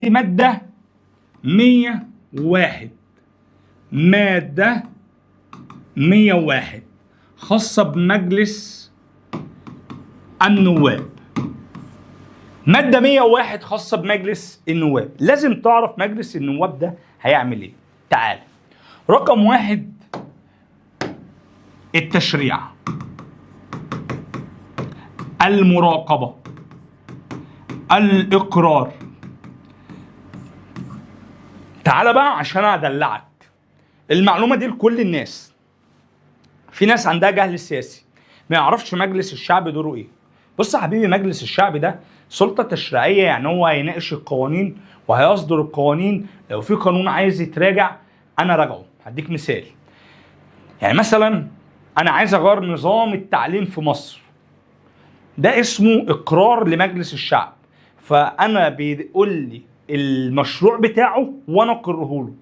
مادة 101 مادة 101 خاصة بمجلس النواب. مادة 101 خاصة بمجلس النواب. لازم تعرف مجلس النواب ده هيعمل ايه. تعال، رقم 1 التشريع، المراقبة، الإقرار. تعال بقى عشان أدلعك المعلومة دي لكل الناس. في ناس عندها جهل سياسي ما يعرفش مجلس الشعب دوره ايه. بص يا حبيبي، مجلس الشعب ده سلطة تشريعية، يعني هو هيناقش القوانين وهيصدر القوانين. لو في قانون عايز يتراجع أنا راجعه. هديك مثال، يعني مثلا أنا عايز أغير نظام التعليم في مصر، ده اسمه إقرار لمجلس الشعب. فأنا بيقول لي المشروع بتاعه وأنا أقره له.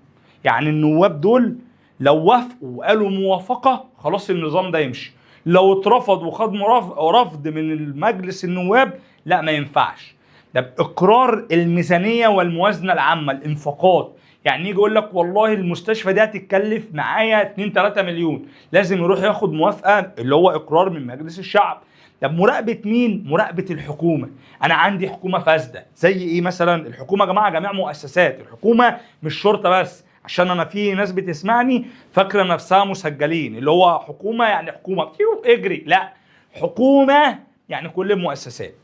يعني النواب دول لو وافقوا وقالوا موافقة خلاص النظام ده يمشي. لو اترفض وخد رفض من المجلس النواب لا ما ينفعش. ده بإقرار الميزانية والموازنة العامة، الانفاقات. يعني يجي يقول لك والله المستشفى دي هتتكلف معايا 2-3 مليون، لازم يروح ياخد موافقة اللي هو إقرار من مجلس الشعب. طب مراقبة مين؟ مراقبة الحكومة. أنا عندي حكومة فاسدة زي إيه مثلا؟ الحكومة يا جماعة جميع مؤسسات الحكومة، مش شرطة بس، عشان أنا في ناس بتسمعني فاكرة نفسها مسجلين، اللي هو حكومة يعني حكومة اجري. لا، حكومة يعني كل المؤسسات.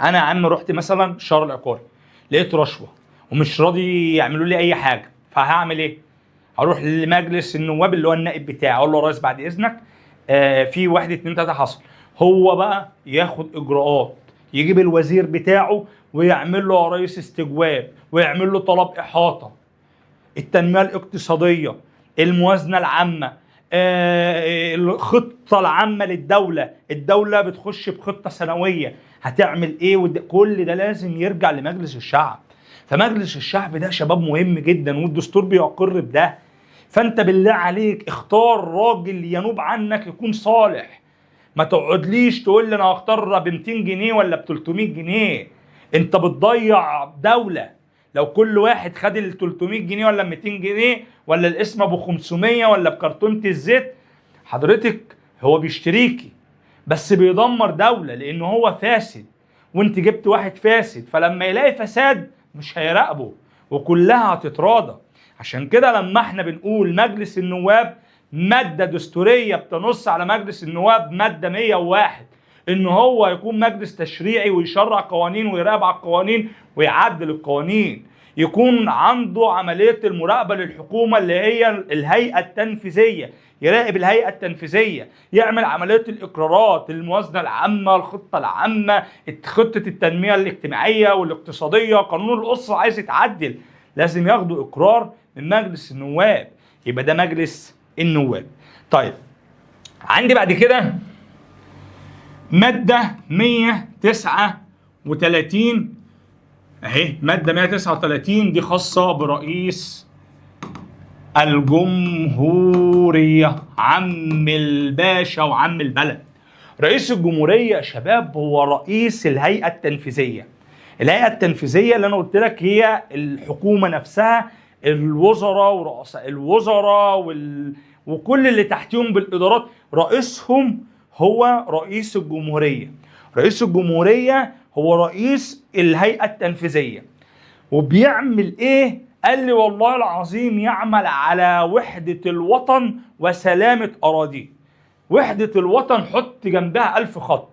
أنا يا عم رحت مثلا الشهر العقاري لقيت رشوة ومش راضي يعملوا لي أي حاجة، فهعمل إيه؟ هروح لمجلس النواب اللي هو النائب بتاعي، اقول له يا ريس بعد اذنك في 1 2 3 حصل. هو بقى ياخد اجراءات، يجيب الوزير بتاعه ويعمل له يا ريس استجواب ويعمل له طلب احاطه. التنميه الاقتصاديه، الموازنه العامه، الخطه العامه للدوله، الدوله بتخش بخطه سنويه هتعمل ايه، كل ده لازم يرجع لمجلس الشعب. فمجلس الشعب ده شباب مهم جدا والدستور بيقر بده. فانت بالله عليك اختار راجل ينوب عنك يكون صالح. ما تقعدليش تقول لي انا هختار ب 200 جنيه ولا ب 300 جنيه. انت بتضيع دولة. لو كل واحد خد ال 300 جنيه ولا 200 جنيه ولا الاسم ابو 500 ولا بكرتونة الزيت، حضرتك هو بيشتريكي بس بيدمر دولة لانه هو فاسد، وانت جبت واحد فاسد، فلما يلاقي فساد مش هيراقبه وكلها هتتراضى. عشان كده لما احنا بنقول مجلس النواب مادة دستورية بتنص على مجلس النواب مادة 101 ان هو يكون مجلس تشريعي ويشرع قوانين ويراقب على القوانين ويعدل القوانين، يكون عنده عملية المراقبة للحكومة اللي هي الهيئة التنفيذية، يراقب الهيئة التنفيذية، يعمل عملية الإقرارات، الموازنة العامة، الخطة العامة، خطة التنمية الاجتماعية والاقتصادية، قانون الأسرة عايز يتعدل، لازم ياخدوا إقرار من مجلس النواب. يبقى ده مجلس النواب. طيب عندي بعد كده مادة 139 اهي. مادة 139 دي خاصة برئيس الجمهورية، عم الباشا وعم البلد. رئيس الجمهورية يا شباب هو رئيس الهيئة التنفيذية. الهيئة التنفيذية اللي أنا قلت لك هي الحكومة نفسها، الوزراء ورؤساء الوزراء وكل اللي تحتهم بالإدارات، رئيسهم هو رئيس الجمهورية. رئيس الجمهورية هو رئيس الهيئة التنفيذية. وبيعمل إيه؟ قال لي والله العظيم يعمل على وحدة الوطن وسلامة أراضيه. وحدة الوطن حط جنبها 1000 خط.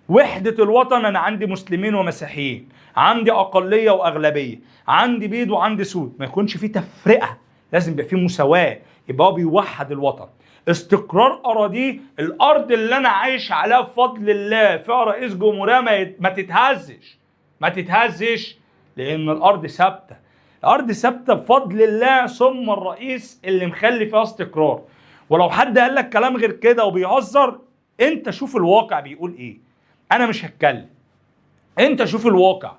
وحدة الوطن أنا عندي مسلمين ومسيحيين، عندي أقلية وأغلبية، عندي بيض وعندي سود، ما يكونش فيه تفرقة، لازم يبقى فيه مساواة، يبقى هو بيوحد الوطن. استقرار أراضيه، الأرض اللي أنا عايش عليها بفضل الله فيها رئيس جمهورية ما تتهزش، ما تتهزش، لأن الأرض ثابتة. الأرض ثابتة بفضل الله ثم الرئيس اللي مخلي فيها استقرار. ولو حد قال لك كلام غير كده وبيهزر، أنت شوف الواقع بيقول إيه. أنا مش هتكلم، أنت شوف الواقع.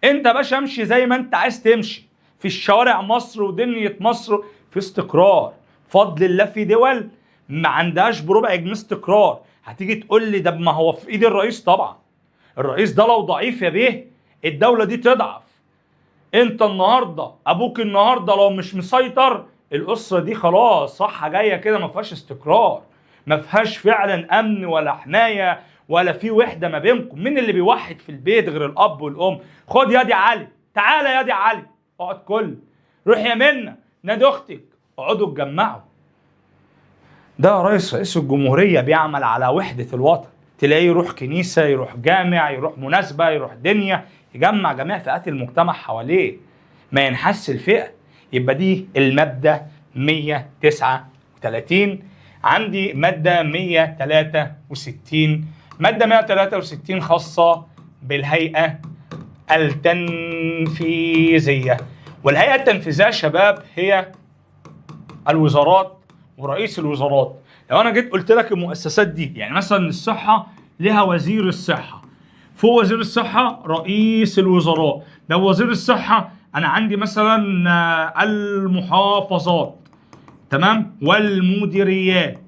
أنت باشا امشي زي ما أنت عايز تمشي في الشوارع مصر ودنيا مصر في استقرار بفضل الله. في دول ما عندهاش بربع جنيه استقرار. هتيجي تقول لي ده ما هو في ايد الرئيس. طبعا الرئيس ده لو ضعيف يا بيه الدولة دي تضعف. انت النهارده ابوك النهارده لو مش مسيطر، الاسره دي خلاص صح جايه كده، ما فيهاش استقرار، ما فيهاش فعلا امن ولا حمايه ولا في وحده ما بينكم. مين اللي بيوحد في البيت غير الاب والام؟ خد يا دي علي، تعالى يا دي علي اقعد كل، روح يا منى نادي اختك، اقعدوا اتجمعوا. ده رئيس الجمهوريه بيعمل على وحده الوطن، تلاقيه يروح كنيسه، يروح جامع، يروح مناسبه، يروح دنيا، يجمع جميع فئات المجتمع حواليه، ما ينحس الفئه. يبقى دي الماده 139. عندي ماده 163. ماده 163 خاصه بالهيئه التنفيذيه. والهيئه التنفيذيه يا شباب هي الوزارات ورئيس الوزارات. لو انا جيت قلت لك المؤسسات دي، يعني مثلا الصحه لها وزير الصحه، فوق وزير الصحه رئيس الوزراء. لو وزير الصحه انا عندي مثلا المحافظات، تمام، والمديريات،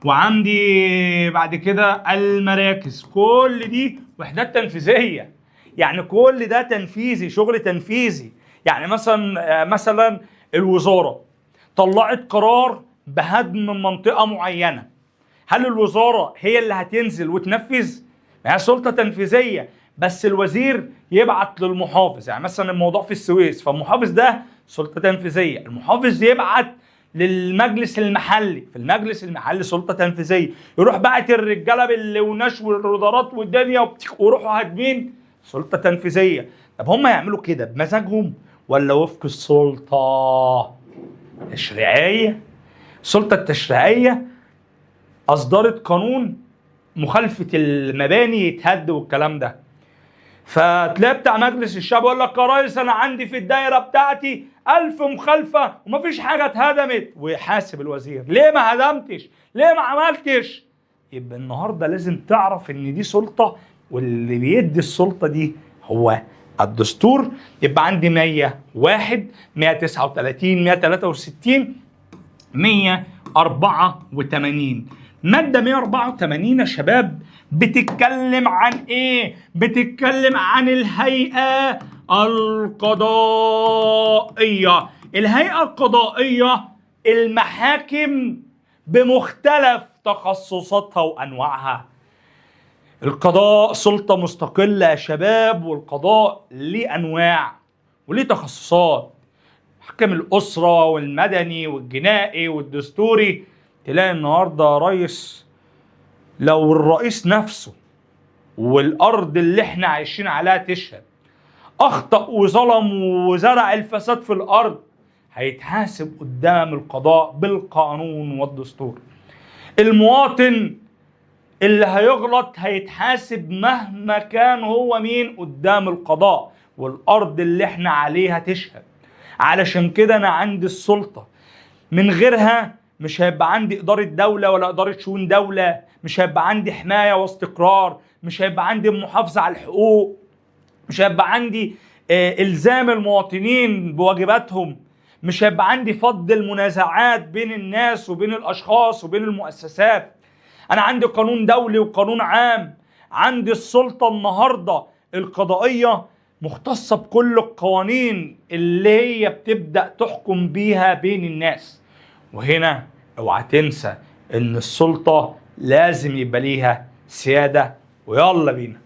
وعندي بعد كده المراكز. كل دي وحدات تنفيذيه، يعني كل ده تنفيذي، شغل تنفيذي. يعني مثلا الوزاره طلعت قرار بهدم منطقه معينه، هل الوزاره هي اللي هتنزل وتنفذ؟ ما هي سلطه تنفيذيه، بس الوزير يبعت للمحافظ. يعني مثلا الموضوع في السويس، فالمحافظ ده سلطه تنفيذيه، المحافظ يبعت للمجلس المحلي، في المجلس المحلي سلطه تنفيذيه، يروح باعت الرجاله بالوناش والرادارات والدنيا ويروحوا هادمين، سلطه تنفيذيه. طب هم يعملوا كده بمزاجهم ولا وفق السلطه التشريعيه؟ السلطه التشريعيه اصدرت قانون مخالفه المباني يتهد والكلام ده، فتلاقي بتاع مجلس الشعب يقول لك يا ريس انا عندي في الدايره بتاعتي 1000 مخالفه ومفيش حاجه اتهدمت، ويحاسب الوزير ليه ما هدمتش؟ ليه ما عملتش؟ يبقى النهارده لازم تعرف ان دي سلطه، واللي بيدي السلطه دي هو الدستور. يبقى عندي 101 139 163 184. مادة 184 يا شباب بتتكلم عن ايه؟ بتتكلم عن الهيئة القضائية. الهيئة القضائية المحاكم بمختلف تخصصاتها وانواعها. القضاء سلطة مستقلة يا شباب، والقضاء ليه انواع وليه تخصصات، حكم الأسرة والمدني والجنائي والدستوري. تلاقي النهارده يا ريس لو الرئيس نفسه والأرض اللي احنا عايشين عليها تشهد أخطأ وظلم وزرع الفساد في الأرض، هيتحاسب قدام القضاء بالقانون والدستور. المواطن اللي هيغلط هيتحاسب مهما كان هو مين قدام القضاء، والأرض اللي احنا عليها تشهد. علشان كده انا عندي السلطة، من غيرها مش هيبقى عندي إدارة دولة ولا إدارة شؤون دولة، مش هيبقى عندي حماية واستقرار، مش هيبقى عندي محافظة على الحقوق، مش هيبقى عندي إلزام المواطنين بواجباتهم، مش هيبقى عندي فض المنازعات بين الناس وبين الأشخاص وبين المؤسسات. أنا عندي قانون دولي وقانون عام. عندي السلطة النهاردة القضائية مختصة بكل القوانين اللي هي بتبدأ تحكم بيها بين الناس. وهنا اوعى تنسى ان السلطة لازم يبقى ليها سيادة. ويلا بينا.